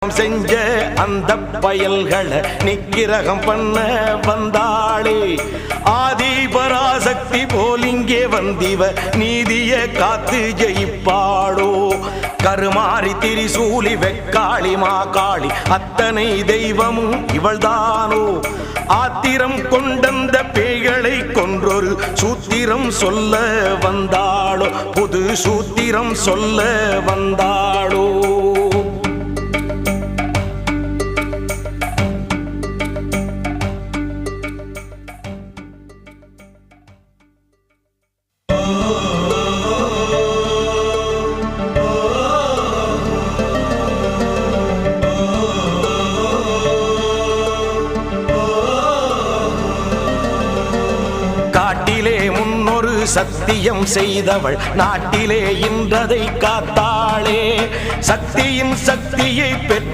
செஞ்ச அந்த பயல்களை நிக்கிரகம் பண்ண வந்தாளே ஆதி பராசக்தி போலிங்கே வந்திவ நீதிய காத்து ஜெயிப்பாளோ கருமாறி திரிசூலி வெக்காளி மாகாளி அத்தனை தெய்வமும் இவள்தானோ ஆத்திரம் கொண்டந்த பேய்களை கொன்றொரு சூத்திரம் சொல்ல வந்தாளோ புது சூத்திரம் சொல்ல வந்தாளோ காட்டிலே முன்னொரு சத்தியம் செய்தவள் நாட்டிலே இன்றதை காத்தாளே சக்தியின் சக்தியை பெற்ற